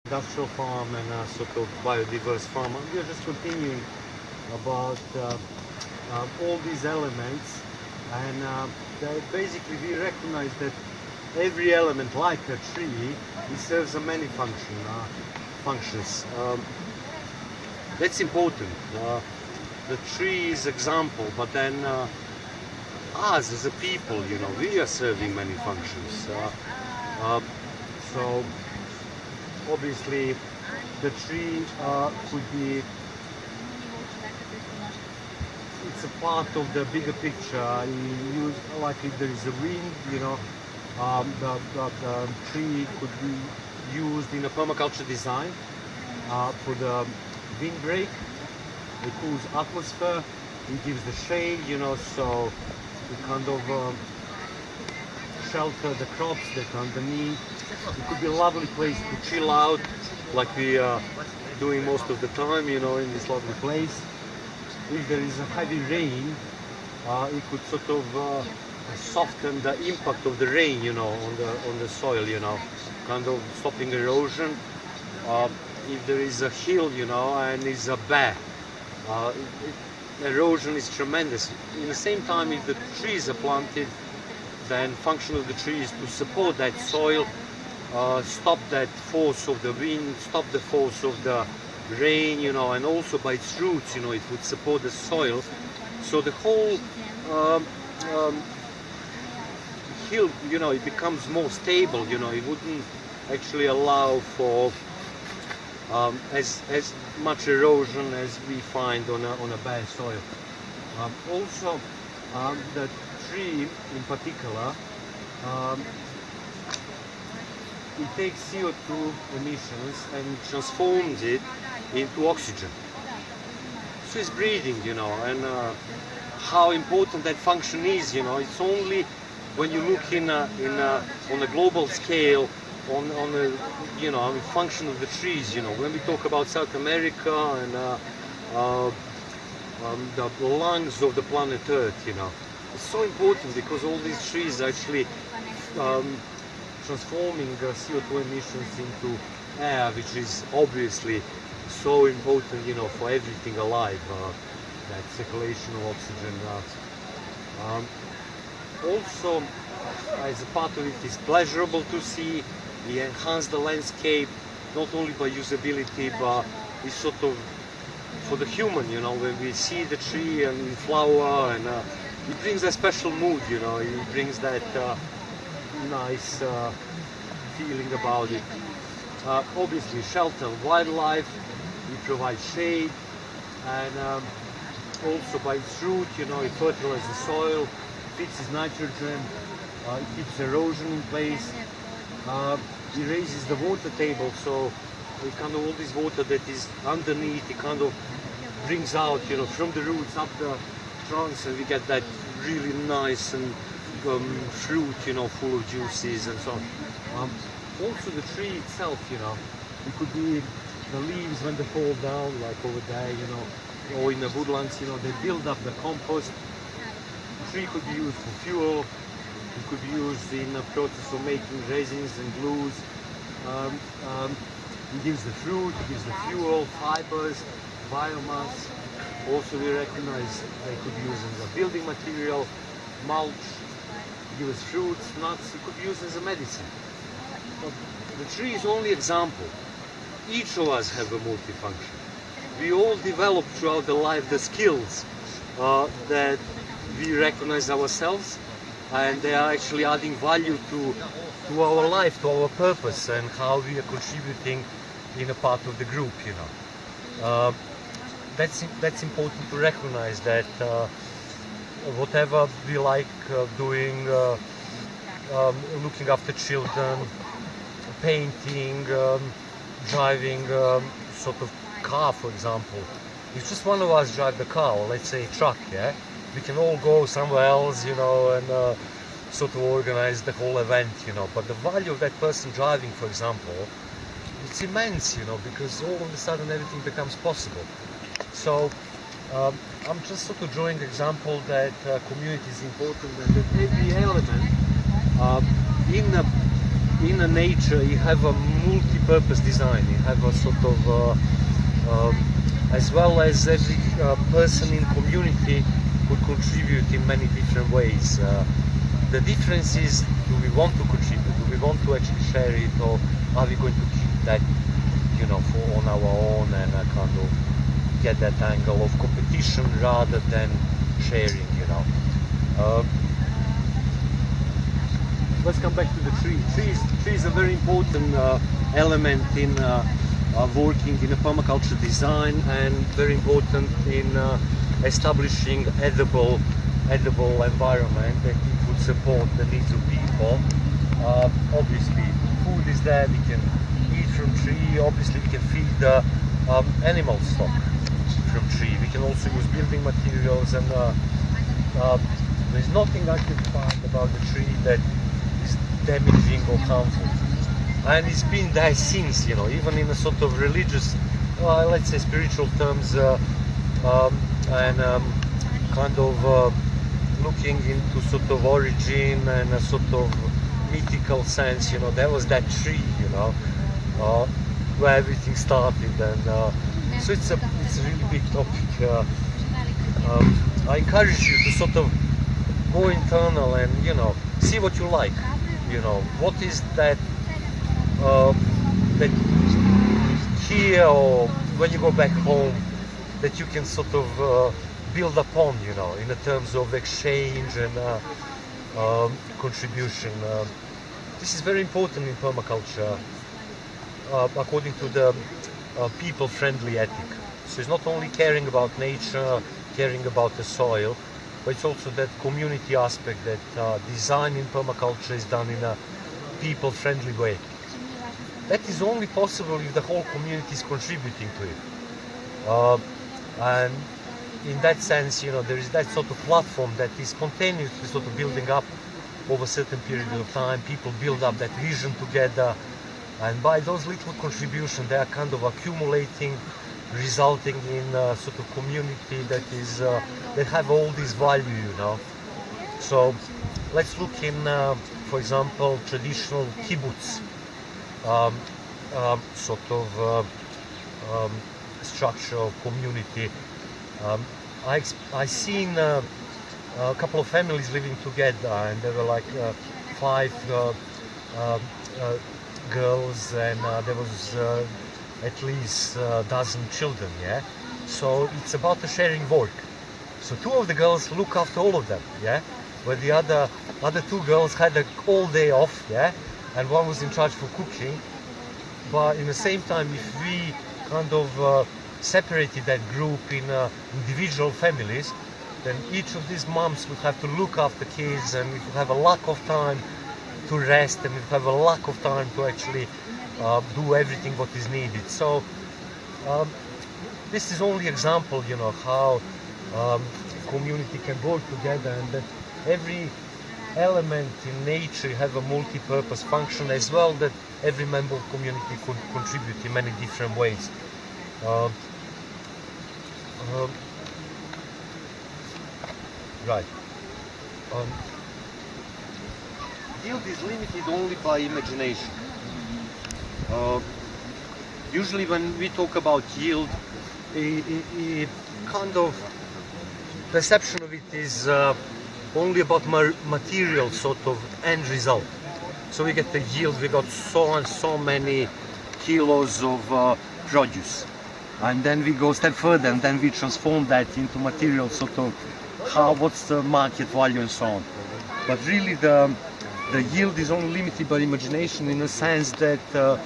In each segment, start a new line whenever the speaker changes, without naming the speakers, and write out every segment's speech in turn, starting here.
industrial farm and a sort of biodiverse farm. And we are just continuing about all these elements, and basically we recognize that every element, like a tree, it serves a many functions. That's important. The tree is example, but then us as a people, we are serving many functions. So obviously the tree could be, it's a part of the bigger picture. You use, like if there is a wind, the tree could be used in a permaculture design for the windbreak. It cools atmosphere, it gives the shade, so it kind of shelter the crops that are underneath. It could be a lovely place to chill out, like we are doing most of the time, in this lovely place. If there is a heavy rain, it could sort of soften the impact of the rain, on the soil, kind of stopping erosion. If there is a hill, and it's a bare, erosion is tremendous. In the same time, if the trees are planted, then function of the tree is to support that soil, stop that force of the wind, stop the force of the rain, and also by its roots, it would support the soil. So the whole hill, it becomes more stable, it wouldn't actually allow for as much erosion as we find on a bare soil. Also, the tree in particular, it takes CO2 emissions and transforms it into oxygen. So it's breathing, and how important that function is, it's only when you look on a global scale on the function of the trees, when we talk about South America and the lungs of the planet Earth, it's so important because all these trees are actually transforming CO2 emissions into air, which is obviously so important, for everything alive, that circulation of oxygen. Also, as a part of it, is pleasurable to see. We enhance the landscape, not only by usability, but it's sort of for the human, when we see the tree and flower, and it brings a special mood, it brings that nice feeling about it. Obviously, shelter wildlife, we provide shade, and also by its root, it fertilizes the soil, fixes nitrogen, it keeps erosion in place. It raises the water table, so it kind of all this water that is underneath, it kind of brings out, from the roots up the trunks, and we get that really nice and fruit, full of juices and so on. Also the tree itself, it could be the leaves when they fall down, like over there, or in the woodlands, they build up the compost. The tree could be used for fuel. It could be used in the process of making resins and glues. It gives the fruit, it gives the fuel, fibers, biomass. Also, we recognize they could be used as a building material, mulch. It gives fruits, nuts. It could be used as a medicine. But the tree is only example. Each of us have a multifunction. We all develop throughout the life the skills that we recognize ourselves, and they are actually adding value to our life, to our purpose, and how we are contributing in a part of the group, That's important to recognize that whatever we like doing, looking after children, painting, driving sort of car, for example. If just one of us drive the car, or let's say truck, we can all go somewhere else, and sort of organize the whole event, But the value of that person driving, for example, it's immense, because all of a sudden everything becomes possible. So I'm just sort of drawing the example that community is important, and that every element in a nature you have a multi-purpose design. You have a sort of as well as every person in community could contribute in many different ways. The difference is, do we want to contribute? Do we want to actually share it, or are we going to keep that, you know, on our own and kind of get that angle of competition rather than sharing, you know? Let's come back to the tree. Tree is a very important element in working in a permaculture design, and very important in establishing edible environment that it would support the needs of people. Obviously, food is there. We can eat from tree. Obviously, we can feed the animal stock from tree. We can also use building materials, and there's nothing I can find about the tree that is damaging or harmful. And it's been there since, you know, even in a sort of religious, let's say spiritual terms, and kind of looking into sort of origin and a sort of mythical sense, you know, there was that tree, you know, where everything started, and so it's a really big topic. I encourage you to sort of go internal and, you know, see what you like, you know, what is that that here or when you go back home that you can sort of build upon, you know, in the terms of exchange and contribution. This is very important in permaculture, according to the people-friendly ethic. So it's not only caring about nature, caring about the soil, but it's also that community aspect, that design in permaculture is done in a people-friendly way. That is only possible if the whole community is contributing to it. And in that sense, you know, there is that sort of platform that is spontaneously sort of building up over a certain period of time. People build up that vision together, and by those little contributions, they are kind of accumulating, resulting in a sort of community that is that have all this value, you know. So let's look in, for example, traditional kibbutz sort of structure of community. I seen a couple of families living together, and there were like 5 girls, and there was at least a dozen children, yeah? So it's about the sharing work. So 2 of the girls look after all of them, yeah? Where the other 2 girls had a all day off, yeah? And one was in charge for cooking. But in the same time, if we kind of separated that group in individual families, then each of these moms would have to look after kids, and we would have a lack of time to rest, and we would have a lack of time to actually do everything what is needed. So this is only example, you know, how community can work together, and that every element in nature have a multi-purpose function as well, that every member of community could contribute in many different ways. Right. Yield is limited only by imagination. Usually when we talk about yield, kind of perception of it is only about material sort of end result. So we get the yield, we got so and so many kilos of produce. And then we go a step further, and then we transform that into material sort of what's the market value and so on. But really the yield is only limited by imagination, in the sense that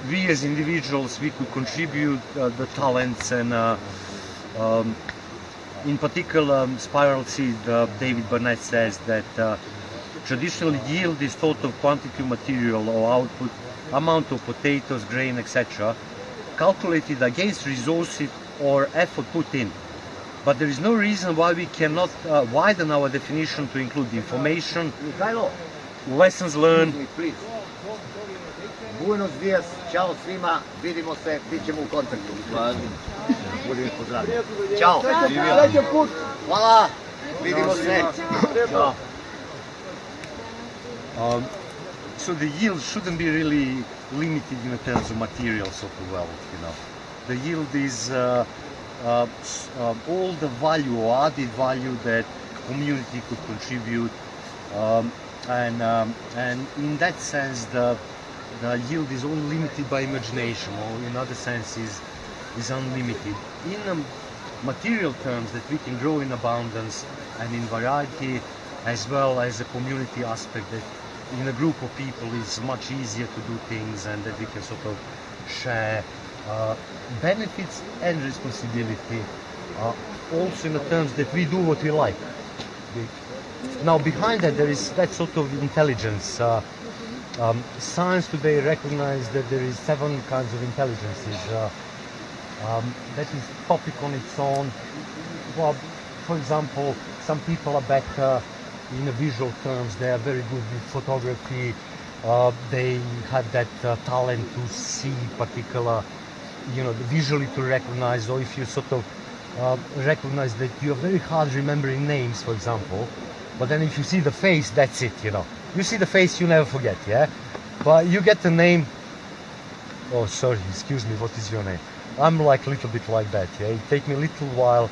we as individuals, we could contribute the talents, and in particular Spiralseed, David Burnett says that traditional yield is total quantity of material or output, amount of potatoes, grain, etc., calculated against resources or effort put in. But there is no reason why we cannot widen our definition to include information, lessons learned.
Buenos dias, čao svima, vidimo se, bit ćemo u kontaktu. Budem pozdravljen. Ćao. Hvala, vidimo se. Ćao.
also the yield shouldn't be really limited in terms of materials of the wealth, you know. The yield is all the value or added value that community could contribute, and in that sense the yield is only limited by imagination, or in other sense is unlimited. In material terms, that we can grow in abundance and in variety, as well as a community aspect, that in a group of people is much easier to do things, and that we can sort of share benefits and responsibility, also in the terms that we do what we like. Now behind that there is that sort of intelligence. Science today recognizes that there is 7 kinds of intelligences. That is topic on its own. Well, for example, some people are better in the visual terms. They are very good with photography. They have that talent to see particular, visually to recognize, or if you sort of recognize that you're very hard remembering names, for example, but then if you see the face, that's it, You see the face, you never forget, yeah? But you get the name, oh, sorry, excuse me, what is your name? I'm like a little bit like that, yeah? It takes me a little while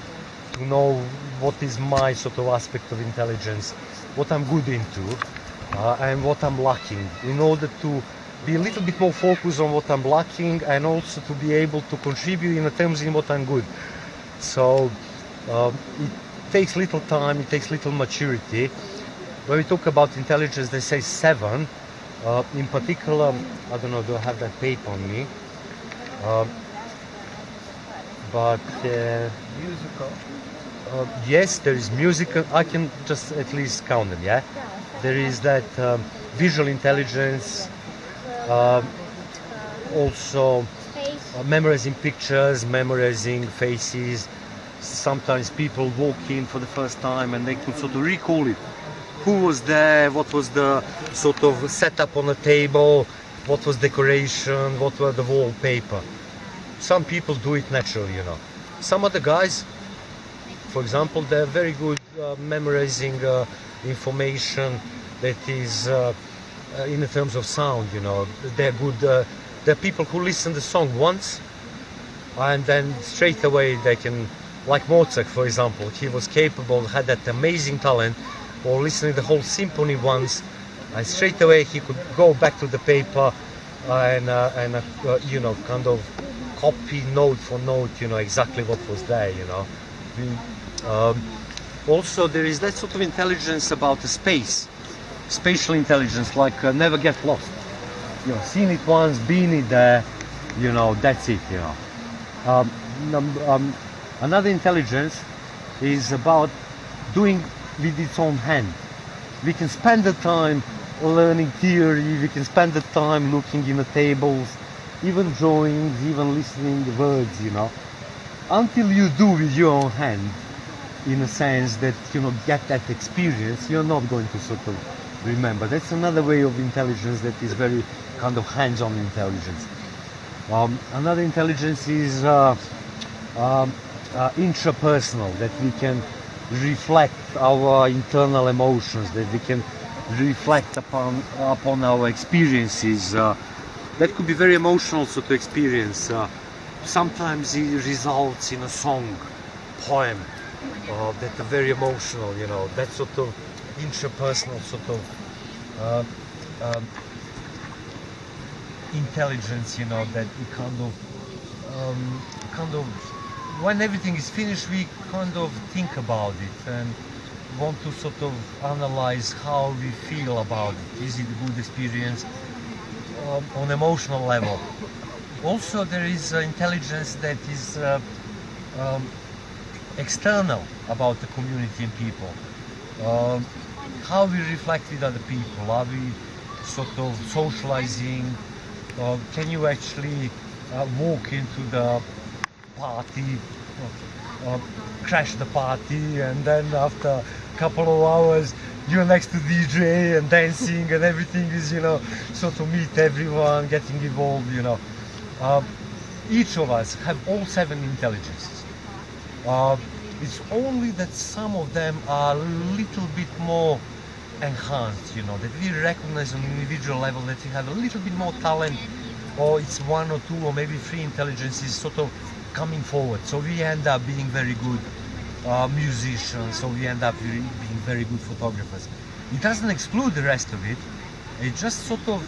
to know what is my sort of aspect of intelligence, what I'm good into, and what I'm lacking, in order to be a little bit more focused on what I'm lacking, and also to be able to contribute in terms in what I'm good. So it takes little time, it takes little maturity. When we talk about intelligence, they say 7. In particular, I don't know, do I have that paper on me? But
Musical.
yes, there is musical. I can just at least count them, yeah? There is that visual intelligence, also memorizing pictures, memorizing faces. Sometimes people walk in for the first time and they could sort of recall it. Who was there, what was the sort of setup on the table, what was decoration, what were the wallpaper. Some people do it naturally, Some other guys, for example, they're very good memorizing information that is in the terms of sound, They're good, they're people who listen to the song once and then straight away they can, like Mozart, for example, he was capable, had that amazing talent, or listening the whole symphony once, and straight away he could go back to the paper and kind of copy note for note, exactly what was there, Also, there is that sort of intelligence about the space, spatial intelligence, like never get lost. Seen it once, been it there, that's it, Another intelligence is about doing with its own hand. We can spend the time learning theory, we can spend the time looking in the tables, even drawings, even listening the words, Until you do with your own hand, in a sense that, get that experience, you're not going to sort of remember. That's another way of intelligence that is very kind of hands-on intelligence. Another intelligence is intrapersonal, that we can reflect our internal emotions, that we can reflect upon our experiences. That could be very emotional sort of experience. Sometimes it results in a song, poem, that are very emotional, that sort of intrapersonal sort of intelligence, that we kind of when everything is finished, we kind of think about it and want to sort of analyze how we feel about it. Is it a good experience on emotional level? Also, there is intelligence that is external about the community and people. How we reflect with other people, are we sort of socializing? Can you actually walk into the party, crash the party, and then after a couple of hours you're next to DJ and dancing and everything is, sort of meet everyone, getting involved, Each of us have all 7 intelligences. It's only that some of them are a little bit more enhanced, that we recognize on an individual level that we have a little bit more talent, or it's one or two or maybe three intelligences sort of coming forward. So we end up being very good musicians, so we end up being very good photographers. It doesn't exclude the rest of it. It just sort of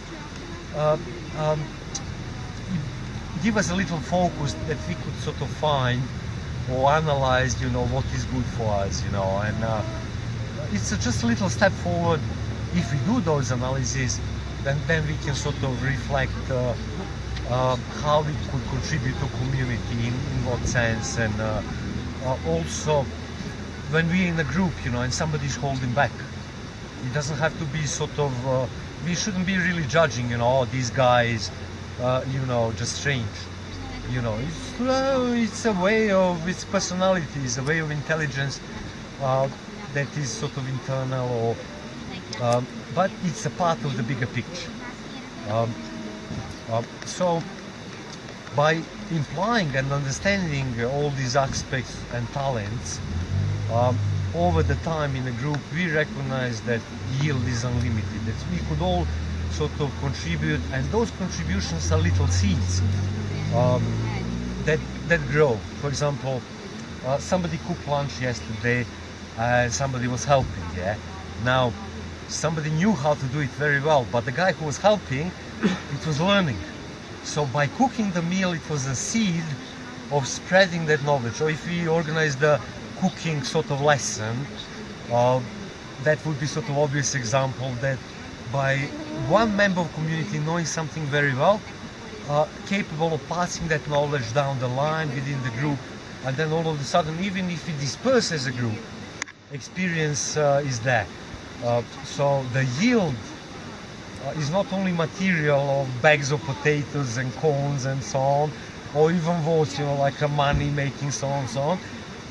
give us a little focus that we could sort of find or analyze, what is good for us, and it's just a little step forward. If we do those analyses, then we can sort of reflect how we could contribute to community, in what sense, and also when we're in a group, and somebody's holding back, it doesn't have to be sort of, we shouldn't be really judging, this guy is, just strange. It's a way of, its personality, it's a way of intelligence that is sort of internal, but it's a part of the bigger picture. So by implying and understanding all these aspects and talents, over the time in a group, we recognize that yield is unlimited, that we could all sort of contribute, and those contributions are little seeds that grow. For example, somebody cooked lunch yesterday and somebody was helping, Now, somebody knew how to do it very well, but the guy who was helping, it was learning. So by cooking the meal, it was a seed of spreading that knowledge. Or if we organize the cooking sort of lesson, that would be sort of obvious example that by one member of community knowing something very well, capable of passing that knowledge down the line within the group, and then all of a sudden, even if we disperse as a group, experience is there. So the yield is not only material of bags of potatoes and corns and so on, or even votes, like a money making, so on and so on.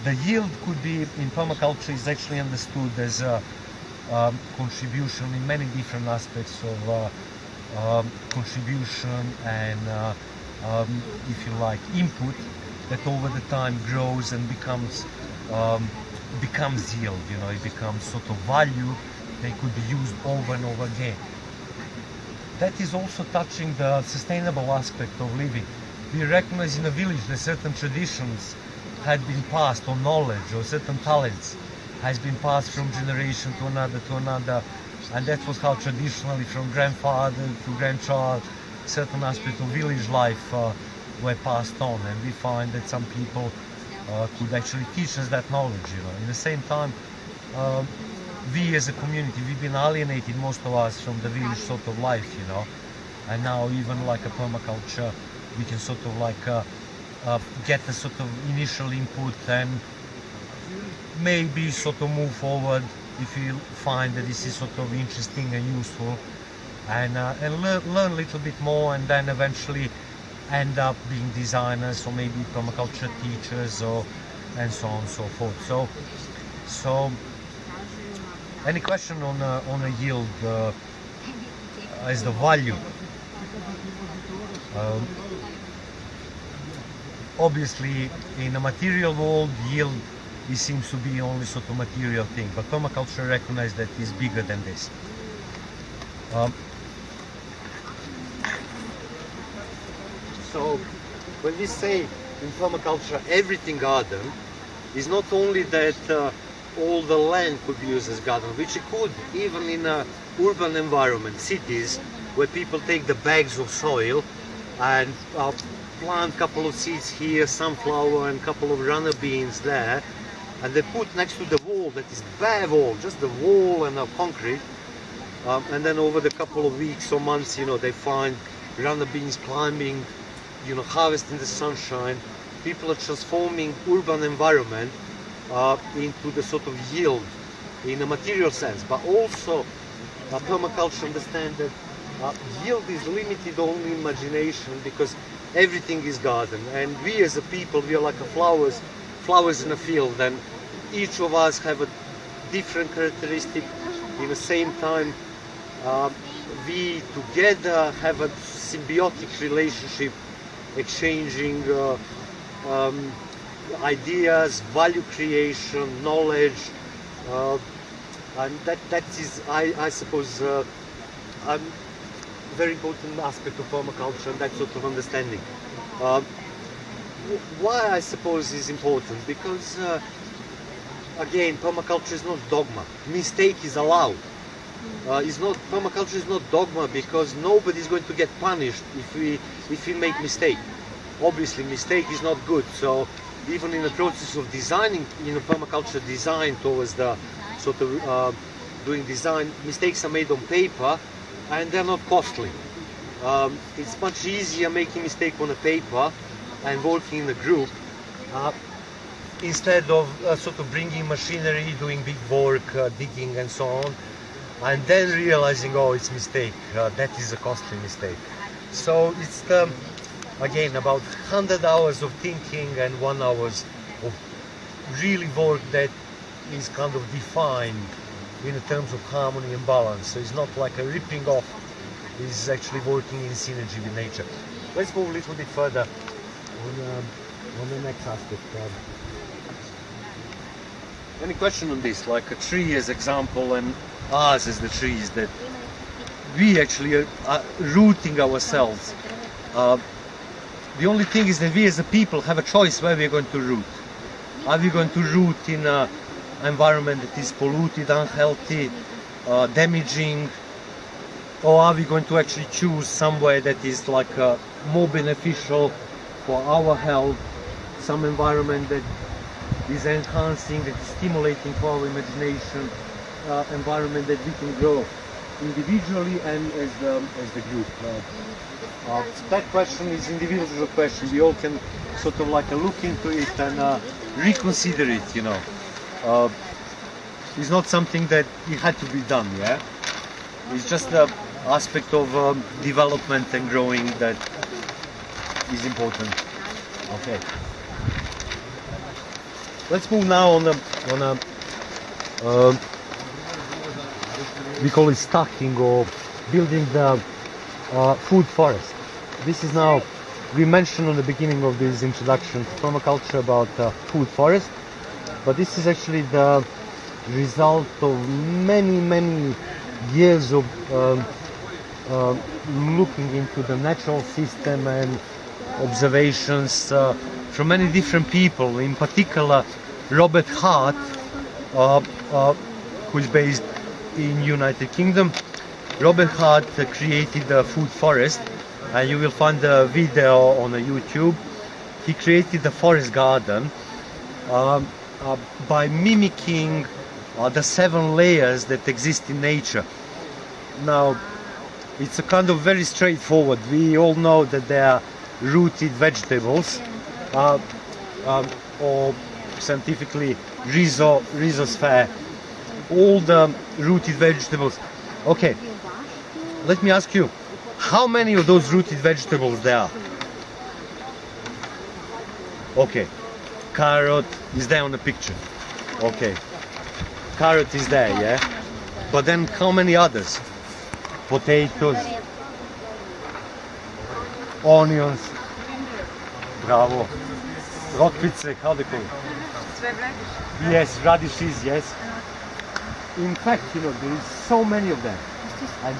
The yield could be, in permaculture, is actually understood as a contribution in many different aspects of contribution and, if you like, input that over the time grows and becomes yield. It becomes sort of value that could be used over and over again. That is also touching the sustainable aspect of living. We recognize in a village that certain traditions had been passed, or knowledge, or certain talents has been passed from generation to another, and that was how traditionally from grandfather to grandchild certain aspects of village life were passed on, and we find that some people could actually teach us that knowledge. In the same time, we as a community, we've been alienated, most of us, from the village sort of life, and now even like a permaculture, we can sort of like get a sort of initial input and maybe sort of move forward if you find that this is sort of interesting and useful, and learn a little bit more, and then eventually end up being designers or maybe permaculture teachers, and so on and so forth. So any question on a yield as the value? Obviously, in a material world, yield it seems to be only sort of material thing, but permaculture recognizes that it's bigger than this.
So when we say in permaculture everything garden, is not only that all the land could be used as garden, which it could even in a urban environment, cities, where people take the bags of soil and plant a couple of seeds here, sunflower and a couple of runner beans there, and they put next to the wall, that is bare wall, just the wall and a concrete, and then over the couple of weeks or months, they find runner beans climbing, harvesting the sunshine. People are transforming urban environment into the sort of yield in a material sense, but also permaculture understands that yield is limited only in imagination, because everything is garden, and we as a people, we are like flowers in a field, and each of us have a different characteristic. In the same time, we together have a symbiotic relationship, exchanging ideas, value creation, knowledge, And that is, I suppose, a very important aspect of permaculture, and that sort of understanding. Why I suppose is important? Because again, permaculture is not dogma. Mistake is allowed. Permaculture is not dogma, because nobody is going to get punished if we make mistake. Obviously, mistake is not good. So even in the process of designing, permaculture design towards the sort of doing design, mistakes are made on paper, and they're not costly. It's much easier making mistake on a paper and working in a group instead of sort of bringing machinery, doing big work, digging and so on, and then realizing, oh, it's mistake. That is a costly mistake. So it's again about 100 hours of thinking and 1 hour of really work that is kind of defined in terms of harmony and balance. So it's not like a ripping off, it's actually working in synergy with nature. Let's move a little bit further on the next aspect. Any question on this? Like a tree as example, and us as the trees, that we actually are rooting ourselves. The only thing is that we as a people have a choice where we're going to root. Are we going to root in an environment that is polluted, unhealthy, damaging, or are we going to actually choose somewhere that is like more beneficial for our health, some environment that is enhancing, that is stimulating for our imagination, environment that we can grow individually and as the group. That question is individual question. We all can sort of like look into it and reconsider it, It's not something that it had to be done, yeah? It's just the aspect of development and growing that is important. Okay. Let's move now on a we call it stacking, or building the food forest. This is now, we mentioned on the beginning of this introduction to permaculture about food forest, but this is actually the result of many years of looking into the natural system and observations from many different people, in particular Robert Hart, who is based in United Kingdom. Robert Hart created the food forest, and you will find the video on YouTube. He created the forest garden by mimicking the 7 layers that exist in nature. Now, it's a kind of very straightforward. We all know that there are rooted vegetables, or scientifically rhizosphere, all the rooted vegetables. Okay, let me ask you, how many of those rooted vegetables there are? Okay, carrot is there on the picture. Okay, carrot is there, yeah? But then how many others? Potatoes, onions, bravo, rokvice, how do you call it? Yes, radishes, yes. In fact, there is so many of them. And